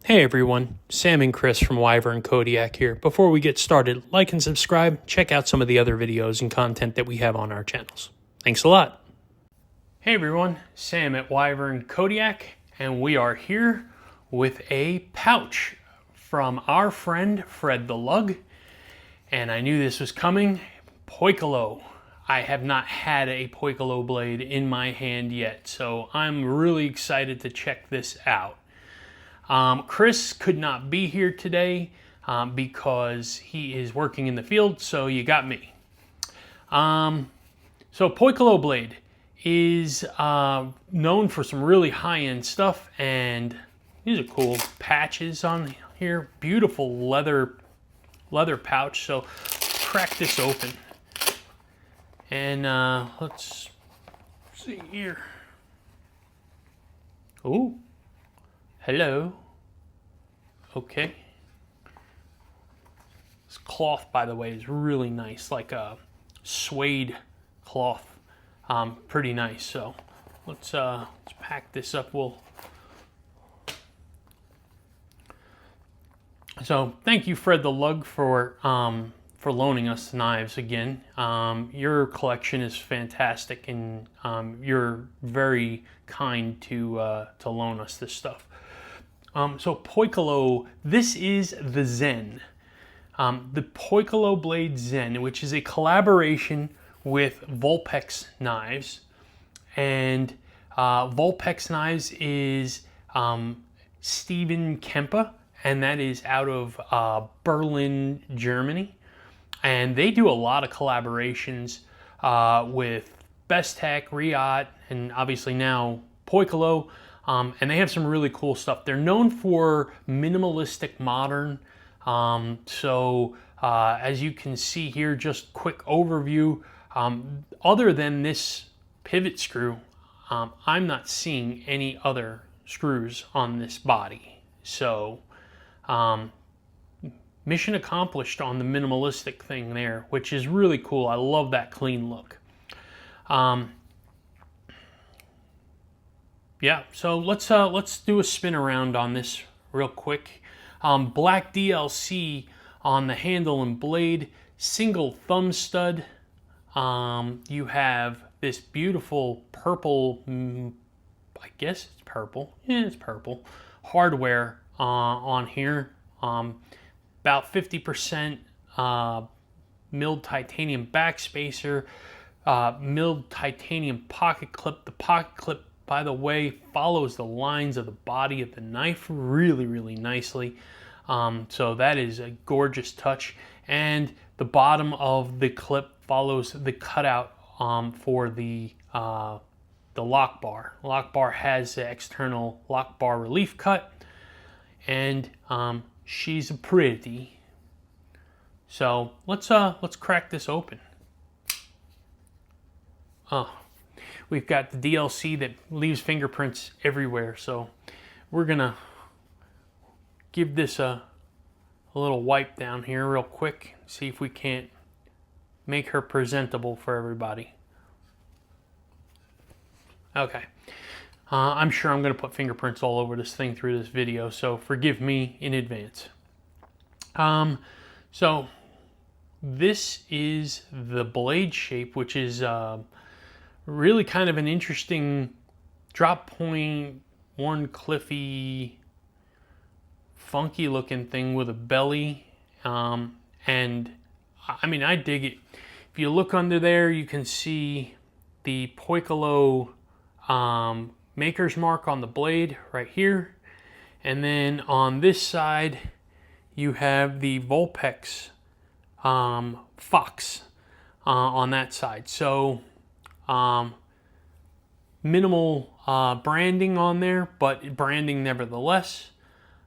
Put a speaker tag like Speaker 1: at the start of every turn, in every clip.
Speaker 1: Hey everyone, Sam and Chris from Wyvern Kodiak here. Before we get started, like and subscribe, check out some of the other videos and content that we have on our channels. Thanks a lot. Hey everyone, Sam at Wyvern Kodiak, and we are here with a pouch from our friend Fred the Lug. And I knew this was coming, Poikilo. I have not had a Poikilo blade in my hand yet, so I'm really excited to check this out. Chris could not be here today because he is working in the field, so you got me. So Poikilo Blade is known for some really high-end stuff, and these are cool patches on here. Beautiful leather pouch. So crack this open, and let's see here. Ooh, hello. Okay. This cloth, by the way, is really nice, like a suede cloth. Pretty nice. So let's pack this up. So thank you, Fred the Lug, for loaning us knives again. Your collection is fantastic, and you're very kind to loan us this stuff. So Poikilo, this is the Zen. The Poikilo Blade Zen, which is a collaboration with Vulpex Knives. And Vulpex Knives is Steven Kempe, and that is out of Berlin, Germany. And they do a lot of collaborations with Bestech, Riot, and obviously now Poikilo. And they have some really cool stuff. They're known for minimalistic modern. As you can see here, just quick overview. Other than this pivot screw, I'm not seeing any other screws on this body. So mission accomplished on the minimalistic thing there, which is really cool. I love that clean look. Yeah, so let's do a spin around on this real quick. Black DLC on the handle and blade, single thumb stud. You have this beautiful purple, I guess it's purple. Yeah, it's purple. Hardware on here. About 50% milled titanium backspacer, milled titanium pocket clip. The pocket clip, by the way, follows the lines of the body of the knife really, really nicely. So that is a gorgeous touch. And the bottom of the clip follows the cutout for the lock bar. Lock bar has the external lock bar relief cut, and she's pretty. So let's crack this open. We've got the DLC that leaves fingerprints everywhere, so we're gonna give this a little wipe down here real quick, see if we can't make her presentable for everybody. Okay, I'm sure I'm gonna put fingerprints all over this thing through this video, so forgive me in advance. So this is the blade shape, which is really kind of an interesting drop point, one cliffy, funky looking thing with a belly. And I mean, I dig it. If you look under there, you can see the Poikilo maker's mark on the blade right here. And then on this side, you have the Vulpex Fox on that side. So minimal branding on there, but branding nevertheless.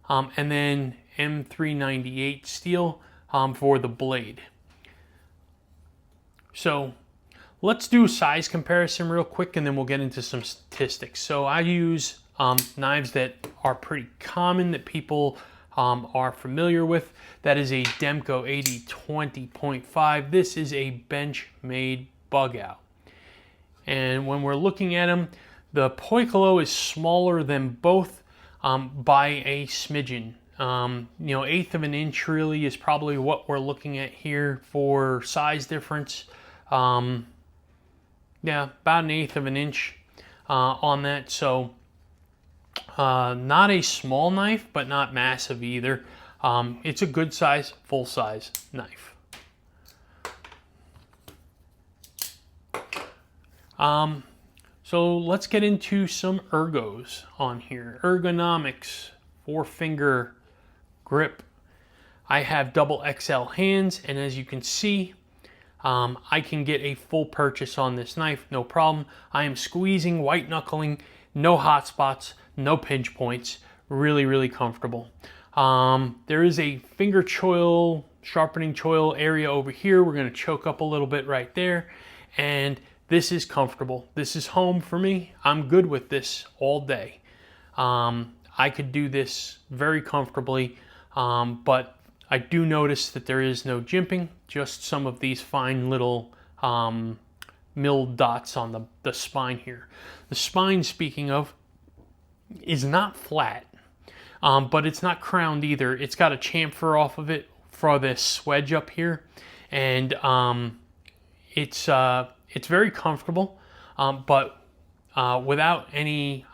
Speaker 1: And then M398 steel for the blade. So let's do a size comparison real quick, and then we'll get into some statistics. So I use knives that are pretty common, that people are familiar with. That is a Demko 80-20.5. This is a bench-made bug out. And when we're looking at them, the Poikilo is smaller than both. by a smidgen. You know, 1/8 of an inch really is probably what we're looking at here for size difference. Yeah, about 1/8 of an inch on that. So not a small knife, but not massive either. It's a good size, full size knife. So let's get into some ergos on here. Ergonomics, 4-finger grip. I have double XL hands, and as you can see, I can get a full purchase on this knife, no problem. I am squeezing, white knuckling, no hot spots, no pinch points, really, really comfortable. There is a finger choil, sharpening choil area over here. We're gonna choke up a little bit right there, and this is comfortable. This is home for me. I'm good with this all day. I could do this very comfortably, but I do notice that there is no jimping, just some of these fine little milled dots on the spine here. The spine, speaking of, is not flat, but it's not crowned either. It's got a chamfer off of it for this wedge up here, and it's very comfortable, but without any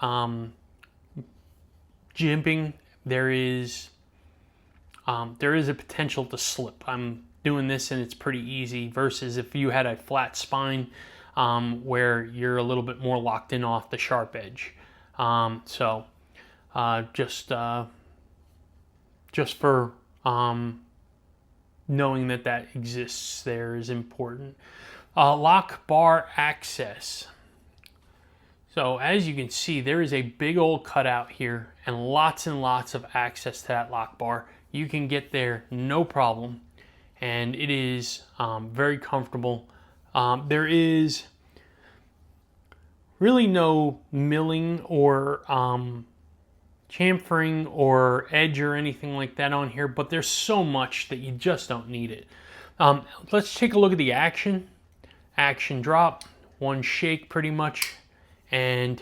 Speaker 1: jimping, there is a potential to slip. I'm doing this and it's pretty easy versus if you had a flat spine where you're a little bit more locked in off the sharp edge. So just for knowing that exists there is important. Lock bar access. So as you can see, there is a big old cutout here and lots of access to that lock bar. You can get there no problem, and it is very comfortable. There is really no milling or chamfering or edge or anything like that on here, but there's so much that you just don't need it. Let's take a look at the action. Action drop, one shake pretty much, and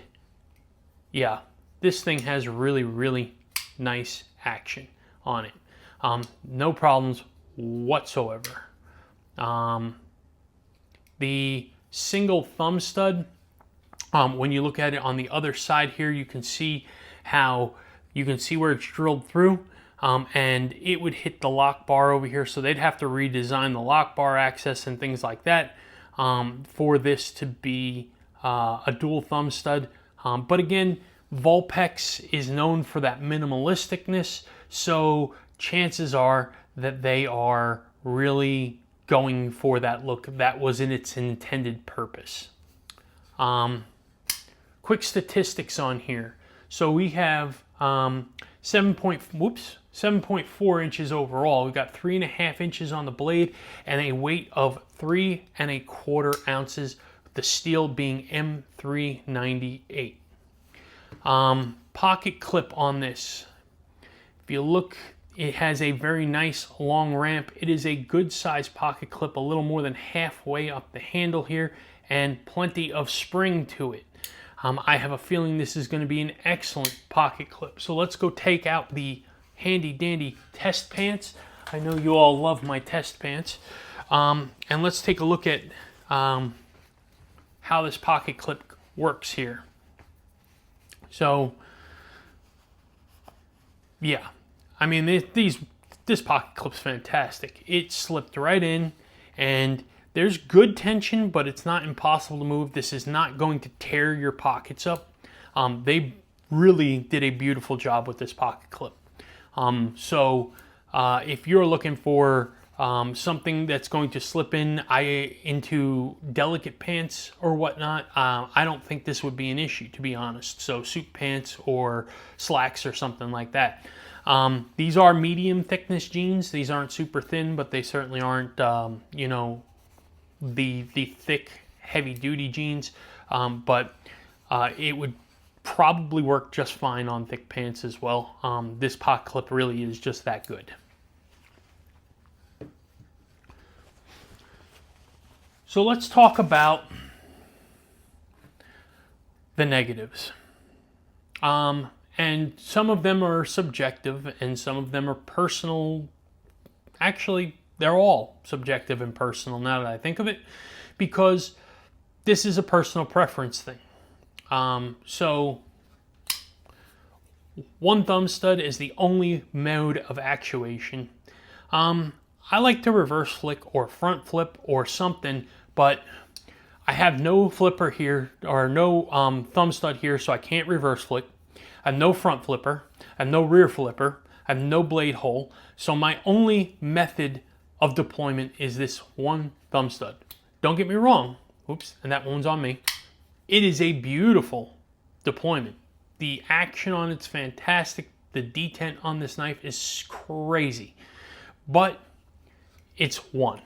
Speaker 1: yeah, this thing has really nice action on it. No problems whatsoever. The single thumb stud, when you look at it on the other side here, you can see where it's drilled through, and it would hit the lock bar over here, so they'd have to redesign the lock bar access and things like that for this to be a dual thumb stud. But again, Vulpex is known for that minimalisticness, so chances are that they are really going for that look that was in its intended purpose. Quick statistics on here. So we have 7.4 inches overall. We've got 3.5 inches on the blade and a weight of 3¼ ounces, the steel being M398. Pocket clip on this. If you look, it has a very nice long ramp. It is a good size pocket clip, a little more than halfway up the handle here, and plenty of spring to it. I have a feeling this is going to be an excellent pocket clip. So let's go take out the handy dandy test pants. I know you all love my test pants. And let's take a look at how this pocket clip works here. So yeah, I mean, this pocket clip's fantastic. It slipped right in, and there's good tension, but it's not impossible to move. This is not going to tear your pockets up. They really did a beautiful job with this pocket clip. So if you're looking for something that's going to slip into delicate pants or whatnot, I don't think this would be an issue, to be honest. So suit pants or slacks or something like that. These are medium thickness jeans. These aren't super thin, but they certainly aren't, you know, the thick, heavy duty jeans. But it would probably work just fine on thick pants as well. This pocket clip really is just that good. So let's talk about the negatives. And And some of them are subjective and some of them are personal. Actually, they're all subjective and personal now that I think of it, because this is a personal preference thing. So one thumb stud is the only mode of actuation. I like to reverse flick or front flip or something, but I have no flipper here, or no thumb stud here, so I can't reverse flick. I have no front flipper, I have no rear flipper, I have no blade hole, so my only method of deployment is this one thumb stud. Don't get me wrong, oops, and that one's on me. It is a beautiful deployment. The action on it's fantastic. The detent on this knife is crazy, but it's one.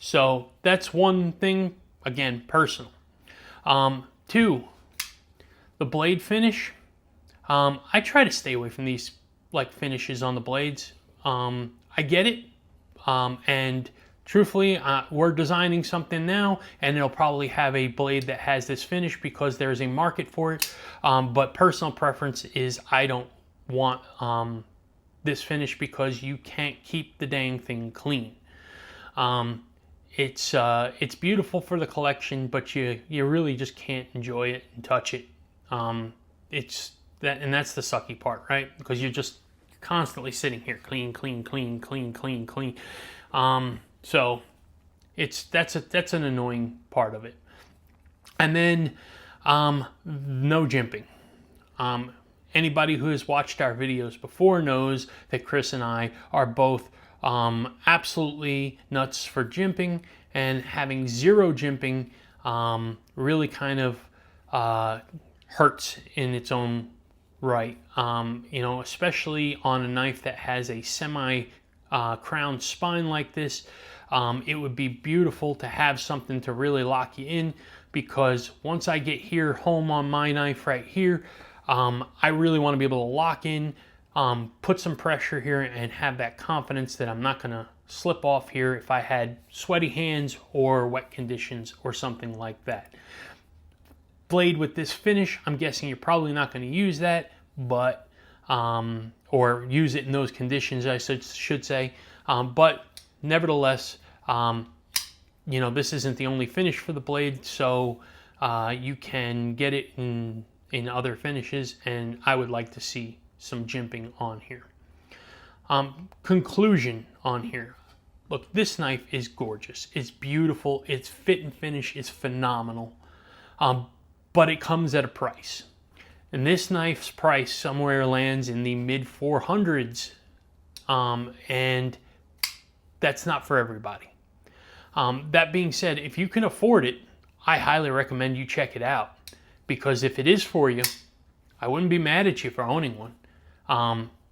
Speaker 1: So that's one thing, again, personal. Two, the blade finish. I try to stay away from these like finishes on the blades. I get it, and truthfully, we're designing something now, and it'll probably have a blade that has this finish because there's a market for it. But personal preference is I don't want this finish because you can't keep the dang thing clean. It's beautiful for the collection, but you really just can't enjoy it and touch it. It's that, and that's the sucky part, right? Because you're just constantly sitting here, clean, clean, clean, clean, clean, clean. So that's an annoying part of it. And then no jimping. Anybody who has watched our videos before knows that Chris and I are both absolutely nuts for jimping, and having zero jimping really kind of hurts in its own right. You know, especially on a knife that has a semi crown spine like this. It would be beautiful to have something to really lock you in, because once I get here home on my knife right here, I really want to be able to lock in, put some pressure here, and have that confidence that I'm not going to slip off here if I had sweaty hands or wet conditions or something like that. Blade with this finish, I'm guessing you're probably not going to use that, but or use it in those conditions, I should say. But nevertheless, you know, this isn't the only finish for the blade, so you can get it in other finishes, and I would like to see some jimping on here. Conclusion on here. Look, this knife is gorgeous. It's beautiful. Its fit and finish is phenomenal. But it comes at a price. And this knife's price somewhere lands in the mid 400s. And that's not for everybody. That being said, if you can afford it, I highly recommend you check it out. Because if it is for you, I wouldn't be mad at you for owning one.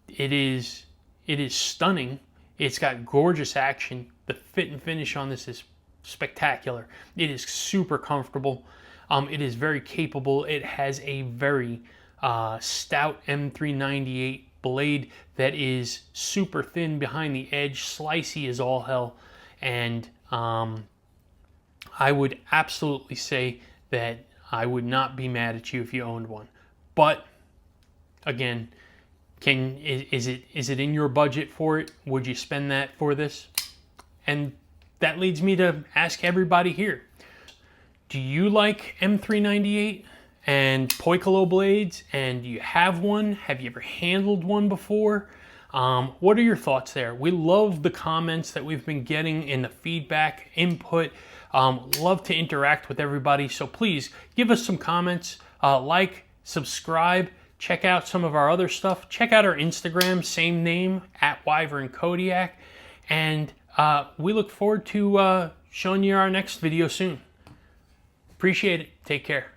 Speaker 1: It is stunning. It's got gorgeous action. The fit and finish on this is spectacular. It is super comfortable. It is very capable. It has a very stout M398 blade that is super thin behind the edge, slicey as all hell, and I would absolutely say that I would not be mad at you if you owned one. But again, is it in your budget for it? Would you spend that for this? And that leads me to ask everybody here. Do you like M398 and Poikilo blades, and do you have one? Have you ever handled one before? What are your thoughts there? We love the comments that we've been getting and the feedback, input. Love to interact with everybody, so please give us some comments, like, subscribe, check out some of our other stuff. Check out our Instagram, same name, @WyvernKodiak, and we look forward to showing you our next video soon. Appreciate it. Take care.